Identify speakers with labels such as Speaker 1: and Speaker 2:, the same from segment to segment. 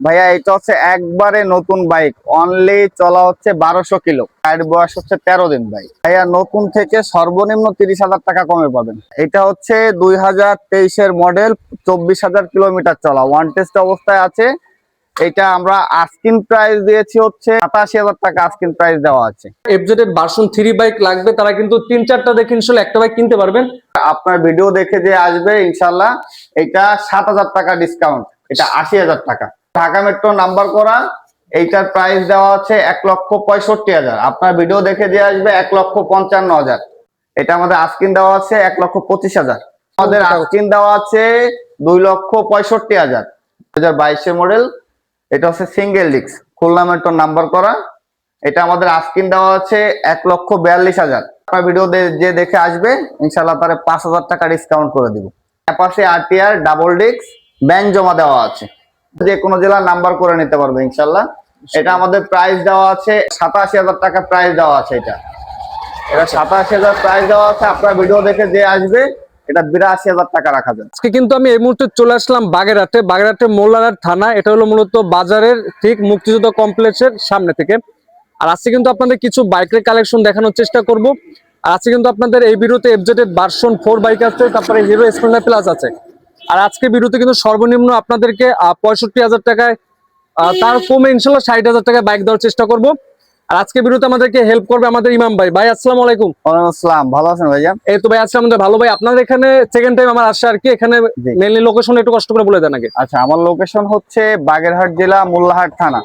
Speaker 1: ভাইয়া এটা হচ্ছে একবারে নতুন বাইক, অনলি চলা হচ্ছে 1200 কিলো, গাড়ির বয়স হচ্ছে 13 দিন। ভাইয়া নতুন থেকে সর্বনিম্ন 30,000 টাকা কমে পাবেন। এটা হচ্ছে 2023-এর মডেল, 24,000 কিলোমিটার চলা, ওয়ান টেস্ট অবস্থায় আছে। এটা আমরা আস্কিং প্রাইস দিয়েছি হচ্ছে 87,000 টাকা, আস্কিং প্রাইস দেওয়া আছে।
Speaker 2: এফজেড এর ভার্সন 3 বাইক লাগবে তারা কিন্তু 3-4টা দেখে ইনশাআল্লাহ একটা বাইক কিনতে পারবেন।
Speaker 1: আপনার ভিডিও দেখে যে আসবে ইনশাল্লাহ এটা 7,000 টাকা ডিসকাউন্ট, এটা 80,000 টাকা। ঢাকা মেট্রো নাম্বার করা, এইটার প্রাইস দেওয়া আছে 1,65,000। আপনার ভিডিও দেখে যে আসবে 1,55,000। এটা আমাদের আস্কিন দেওয়া আছে 1,25,000। আমাদের আস্কিন দেওয়া আছে 2,65,000। 2022-এর মডেল, এটা হচ্ছে single disc, Khulna metro number করা। এটা আমাদের আস্কিন দেওয়া আছে 1,42,000। আপনার ভিডিও যে দেখে আসবে ইনশাল্লাহ তারে 5,000 টাকা ডিসকাউন্ট করে দিব। Apache RTR double disc, bank জমা দেওয়া আছে, যে কোনো জেলার নাম্বার করে নিতে পারবে ইনশাল্লাহ। এটা আমাদের প্রাইস দেওয়া আছে 87,000 টাকা, প্রাইস দেওয়া আছে। এটা 87,000 প্রাইস দেওয়া আছে। আপনার ভিডিও দেখে যে আসবে এটা 82,000 টাকা রাখা যায়।
Speaker 2: আজকে কিন্তু আমি এই মুহূর্তে চলে আসলাম বাগেরহাটে মোল্লারহাট থানা। এটা হলো মূলত বাজারের ঠিক মুক্তিযুদ্ধ কমপ্লেক্সের সামনে থেকে। আর আজকে কিন্তু আপনাদের কিছু বাইকের কালেকশন দেখানোর চেষ্টা করব। আর আজকে কিন্তু আপনাদের এই ভিডিওতে এফজেড এর ভার্সন 4 বাইক আছে, তারপরে হিরো স্প্লেন্ডার প্লাস আছে। আর আজকে ভিডিওতে কিন্তু সর্বনিম্ন আপনাদেরকে 65,000 টাকায়, তার কমে ইনশাল্লাহ 60,000 টাকায় বাইক দেওয়ার চেষ্টা করব। আর আজকে ভিডিওতে আমাদেরকে হেল্প করবে আমাদের ইমাম ভাই। ভাই আসসালামু আলাইকুম।
Speaker 1: ওয়ালাইকুম আসসালাম, ভালো আছেন ভাইয়া?
Speaker 2: এই তো ভাই আজকে আমাদের ভালো ভাই। আপনাদের এখানে সেকেন্ড টাইম আমার আসা আর কি। এখানে মেইনলি লোকেশন একটু কষ্ট করে বলে দেন আগে।
Speaker 1: আচ্ছা, আমার লোকেশন হচ্ছে বাগেরহাট জেলা, মোল্লাহাট থানা,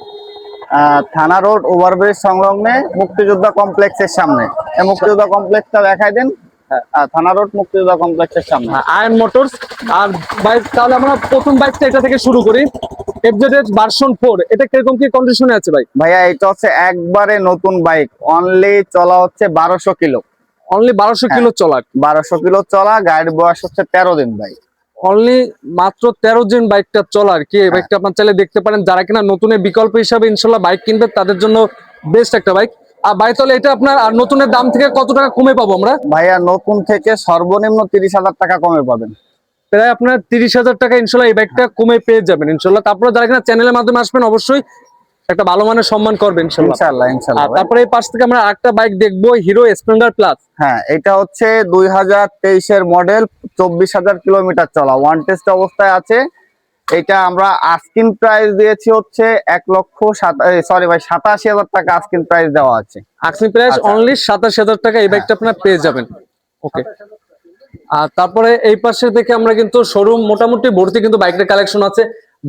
Speaker 1: থানা রোড ওভারব্রিজ সংলগ্নে মুক্তিযোদ্ধা কমপ্লেক্সের সামনে। এই মুক্তিযোদ্ধা কমপ্লেক্সটা দেখাই দেন। থানা রোড মুক্তিযোদ্ধা কমপ্লেক্সের সামনে,
Speaker 2: আয়ন মোটরস। আর ভাই তাহলে আমরা প্রথম বাইকটা এটা থেকে শুরু করি। এফজেড এর ভার্সন 4, এটা কিরকম কি কন্ডিশনে আছে ভাই?
Speaker 1: ভাইয়া এটা হচ্ছে একবারে নতুন বাইক, অনলি চলা হচ্ছে 1200 কিলো।
Speaker 2: অনলি 1200 কিলো চলা?
Speaker 1: 1200 কিলো চলা, গাড়ির বয়স হচ্ছে 13 দিন ভাই।
Speaker 2: অনলি মাত্র 13 দিন বাইকটা চলা আর কি। এই বাইকটা আপনার চাইলে দেখতে পারেন, যারা কিনা নতুনের বিকল্প হিসাবে ইনশাল্লাহ বাইক কিনবে তাদের জন্য বেস্ট একটা বাইক। আর ভাই তাহলে এটা আপনার আর নতুনের দাম থেকে কত টাকা কমে পাবো আমরা?
Speaker 1: ভাইয়া নতুন থেকে সর্বনিম্ন 30,000 টাকা কমে পাবেন।
Speaker 2: প্রায় আপনার 30,000 টাকা ইনশাল্লাহ এই বাইকটা কমে পেয়ে যাবেন ইনশাল্লাহ। তারপরে যারা কিনা চ্যানেলের মাধ্যমে আসবেন অবশ্যই একটা ভালো মানের সম্মান করবেন ইনশাল্লাহ।
Speaker 1: ইনশাআল্লাহ ইনশাআল্লাহ।
Speaker 2: তারপরে এই পাশ থেকে আমরা আরেকটা বাইক দেখবো, হিরো স্প্লেন্ডার প্লাস।
Speaker 1: হ্যাঁ, এটা হচ্ছে 2023-এর মডেল, 24,000 কিলোমিটার চলা, ওয়ান টেস্ট অবস্থায় আছে। এটা আমরা আস্কিং প্রাইস দিয়েছি হচ্ছে 87,000 টাকা, আস্কিং প্রাইস দেওয়া আছে।
Speaker 2: আস্কিং প্রাইস অনলি 27,000 টাকা এই বাইকটা আপনারা পেয়ে যাবেন। ওকে। আর তারপরে এই পাশে থেকে আমরা কিন্তু শোরুম মোটামুটি ভর্তি কিন্তু বাইকের কালেকশন আছে।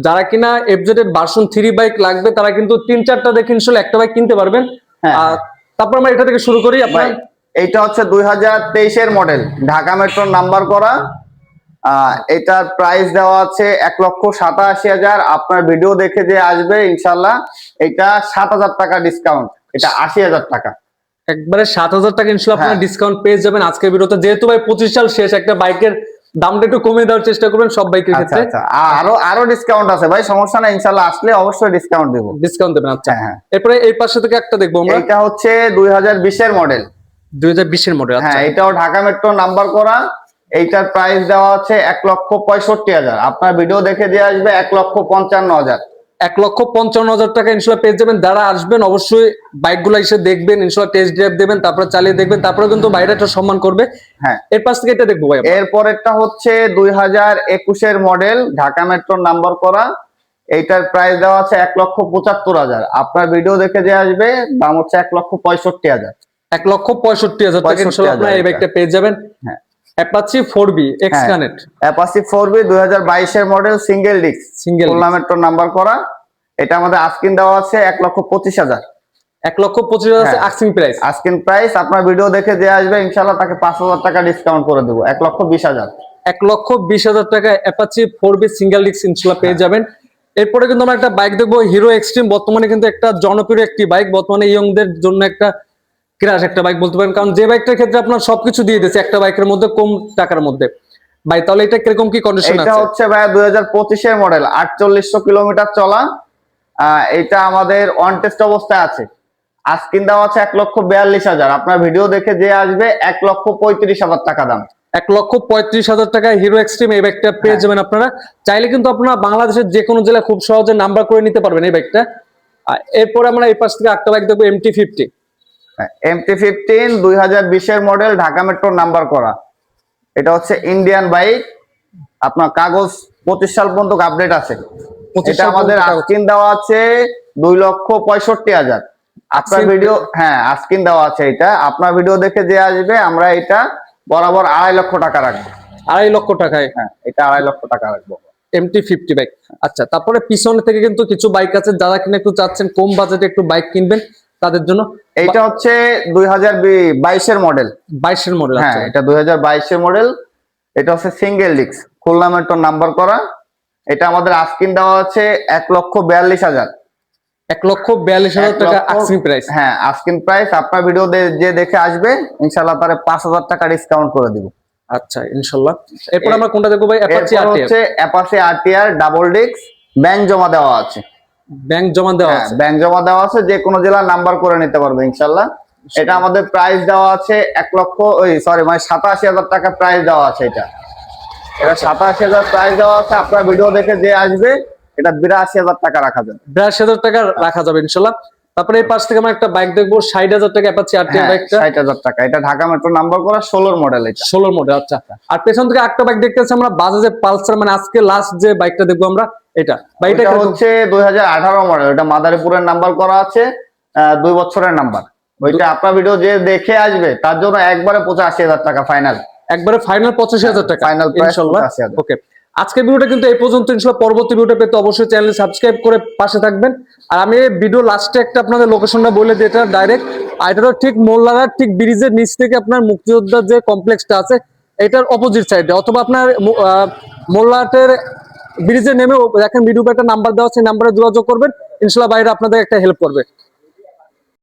Speaker 2: যারা কিনা এফজেড এর ভার্সন 3 বাইক লাগবে তারা কিন্তু 3-4টা দেখে ইনশাআল্লাহ একটা বাইক কিনতে পারবেন। আর তারপর আমরা এটা থেকে শুরু করি। আপনার
Speaker 1: এইটা হচ্ছে 2023-এর মডেল, ঢাকা মেট্রো নাম্বার করা। এটার প্রাইস দেওয়া আছে 1,87,000। আপনার ভিডিও দেখে যে আসবে ইনশাল্লাহ এটা 7,000 টাকা ডিসকাউন্ট, এটা 80,000 টাকা।
Speaker 2: একবারে 7,000 টাকা ইনশাআল্লাহ আপনারা ডিসকাউন্ট পেয়ে যাবেন আজকের ভিডিওতে। যেহেতু ভাই 25 সাল শেষ, একটা বাইকের দামটা একটু কমিয়ে দেওয়ার চেষ্টা করবেন সব বাইকের ক্ষেত্রে।
Speaker 1: আরো ডিসকাউন্ট আছে ভাই, সমস্যা নাই, ইনশাআল্লাহ আসলে অবশ্যই ডিসকাউন্ট দেব।
Speaker 2: ডিসকাউন্ট দেবেন? আচ্ছা। এরপরে এই পাশে থেকে একটা দেখবো আমরা।
Speaker 1: এটা হচ্ছে 2020-এর মডেল।
Speaker 2: 2020-এর মডেল।
Speaker 1: হ্যাঁ, এটাও ঢাকা মেট্রো নাম্বার করা। এইটার প্রাইস দেওয়া আছে 1,65,000। আপনার ভিডিও দেখে যে আসবে 1,55,000।
Speaker 2: 1,55,000 টাকা ইনশাআল্লাহ পেয়ে যাবেন। যারা আসবেন অবশ্যই বাইকগুলো এসে দেখবেন, ইনশাআল্লাহ টেস্ট ড্রাইভ দেবেন, তারপর চালিয়ে দেখবেন, তারপরে কিন্তু বাইরে একটা সম্মান করবে।
Speaker 1: হ্যাঁ,
Speaker 2: এর পাশ থেকে এটা দেখবো ভাই।
Speaker 1: এরপরেরটা হচ্ছে 2021-এর মডেল, ঢাকা মেট্রো নাম্বার করা। এইটার প্রাইস দেওয়া আছে 1,75,000। আপনার ভিডিও দেখে যে আসবে দাম হচ্ছে 1,65,000।
Speaker 2: 1,65,000 টাকা ইনশাআল্লাহ আপনারা এই বাইকটা পেয়ে যাবেন।
Speaker 1: হ্যাঁ,
Speaker 2: Apache 4B X connect.
Speaker 1: Apache 4B 2022-এর model, single disc, Khulna metro number করা। এটা আমাদের আস্কিং দেওয়া আছে 1,25,000।
Speaker 2: 1,25,000 আস্কিং প্রাইস।
Speaker 1: Asking price. আপনার ভিডিও দেখে যে আসবে ইনশাআল্লাহ তাকে 5,000 টাকা ডিসকাউন্ট করে দেবো, 1,20,000।
Speaker 2: 1,20,000 টাকা অ্যাপাচি 4B সিঙ্গেল ডিস্ক ইনশাআল্লাহ পেয়ে যাবেন। এরপরে কিন্তু আমরা একটা বাইক দেখবো, হিরো এক্সট্রিম। বর্তমানে কিন্তু একটা জনপ্রিয় একটি বাইক, বর্তমানে ইয়ংদের জন্য একটা ক্রাশ একটা বাইক বলতে পারেন, কারণ যে বাইকটার ক্ষেত্রে আপনার সবকিছু দিয়ে দিয়েছে একটা বাইকের মধ্যে কম টাকার মধ্যে। ভাই তাহলে এটা কিরকম কি কন্ডিশন আছে?
Speaker 1: এটা হচ্ছে ভাই 2025-এর মডেল, 4800 কিলোমিটার চলা। এটা আমাদের অন টেস্ট অবস্থায় আছে। আস্কিং দেওয়া আছে 1,42,000। আপনার ভিডিও দেখে যে আসবে 1,35,000 টাকা দাম।
Speaker 2: 1,35,000 টাকায় হিরো এক্সট্রিম এই বাইকটা পেয়ে যাবেন আপনারা। চাইলে কিন্তু আপনারা বাংলাদেশের যে কোনো জেলায় খুব সহজে নাম্বার করে নিতে পারবেন এই বাইকটা। আর এরপরে আমরা এই পাশ থেকে একটা বাইক দেখবো MT-50।
Speaker 1: MT-15 2020 model, Dhaka metro number করা। এটা হচ্ছে ইন্ডিয়ান বাইক, আপনার কাগজ 25 সাল পর্যন্ত আপডেট আছে।
Speaker 2: 25
Speaker 1: এটা
Speaker 2: সাল
Speaker 1: আমাদের
Speaker 2: পর্যন্ত
Speaker 1: আস্কিন দেওয়া আছে 2,65,000। আপনার
Speaker 2: আস্কিন
Speaker 1: ভিডিও, হ্যাঁ আস্কিন দেওয়া আছে। এটা আপনার ভিডিও দেখে যে আসবে আমরা এটা বরাবর 2.5 লক্ষ টাকা রাখবো।
Speaker 2: 2.5 লক্ষ টাকায়
Speaker 1: হ্যাঁ, এটা 2.5 লক্ষ টাকা রাখবো।
Speaker 2: MT-50 bike. আচ্ছা, তারপরে পিছনে থেকে কিন্তু কিছু বাইক আছে যারা কিনা একটু চাচ্ছেন কম বাজেটে একটু বাইক কিনবেন তাদের জন্য।
Speaker 1: এইটা হচ্ছে 2022 মডেল।
Speaker 2: 22 মডেল।
Speaker 1: হ্যাঁ, এটা 2022 মডেল। এটা হচ্ছে single disc, Khulna metro number করা। এটা আমাদের আস্কিন দেওয়া আছে 1,42,000।
Speaker 2: 1,42,000 টাকা আস্কিং প্রাইস।
Speaker 1: হ্যাঁ, আস্কিন প্রাইস। আপনার ভিডিও যে দেখে আসবে ইনশাআল্লাহ তারে 5,000 টাকা ডিসকাউন্ট করে দিব।
Speaker 2: আচ্ছা, ইনশাআল্লাহ। এরপর আমরা কোনটা দেখবো ভাই? অ্যাপাচি
Speaker 1: এরপর
Speaker 2: RTR।
Speaker 1: হচ্ছে Apache RTR double disc, bank জমা দেওয়া আছে।
Speaker 2: ব্যাংক জমা দেওয়া আছে।
Speaker 1: ব্যাংক জমা দেওয়া আছে, যে কোনো জেলার নাম্বার করে নিতে পারবে ইনশাআল্লাহ। এটা আমাদের প্রাইস দেওয়া আছে 87,000 টাকা প্রাইস দেওয়া আছে। এটা 87,000 প্রাইস দেওয়া আছে। আপনার ভিডিও দেখে যে আসবে এটা 82,000 টাকা রাখা যাবে।
Speaker 2: 82,000 টাকা রাখা যাবে ইনশাআল্লাহ। তারপরে এই পাশ থেকে আমরা একটা বাইক দেখবো 60,000 টাকা অ্যাপাচি RTR বাইকটা।
Speaker 1: 60,000 টাকা। এটা ঢাকা মেট্রো নাম্বার করা 16 মডেল। এটা
Speaker 2: 16 মডেল। আচ্ছা, আর পেছন থেকে একটা বাইক দেখতেছি আমরা বাজাজের পালসার, মানে আজকে লাস্ট যে বাইকটা দেখবো আমরা এটা। বাইকটা
Speaker 1: এটা হচ্ছে 2018 মডেল। এটা মাদারীপুরের নাম্বার করা আছে, 2 বছরের নাম্বার। ওইটা আপনার ভিডিও যে দেখে আসবে তার জন্য একবারে 85,000 টাকা ফাইনাল।
Speaker 2: একবারে ফাইনাল 85,000 টাকা
Speaker 1: ফাইনাল প্রাইস
Speaker 2: ইনশাআল্লাহ।
Speaker 1: 85,000।
Speaker 2: ওকে, আজকের ভিডিওটা কিন্তু এই পর্যন্ত। ইনশাআল্লাহ পরবর্তী ভিডিও পেতে অবশ্যই চ্যানেল সাবস্ক্রাইব করে পাশে থাকবেন। আর আমি এই ভিডিও লাস্টে একটা আপনাদের লোকেশনটা বলে দিই। এটা ডাইরেক্ট এটারও ঠিক মোল্লারার ঠিক ব্রিজের নিচ থেকে আপনার মুক্তিযোদ্ধার যে কমপ্লেক্সটা আছে এটার অপোজিট সাইডে, অথবা আপনার মোল্লাহাটের ব্রিজে নেমে দেখেন ভিডিও একটা নাম্বার দেওয়া আছে, নাম্বারে যোগাযোগ করবেন। ইনশাআল্লাহ বাইরে আপনাদের একটা হেল্প করবে।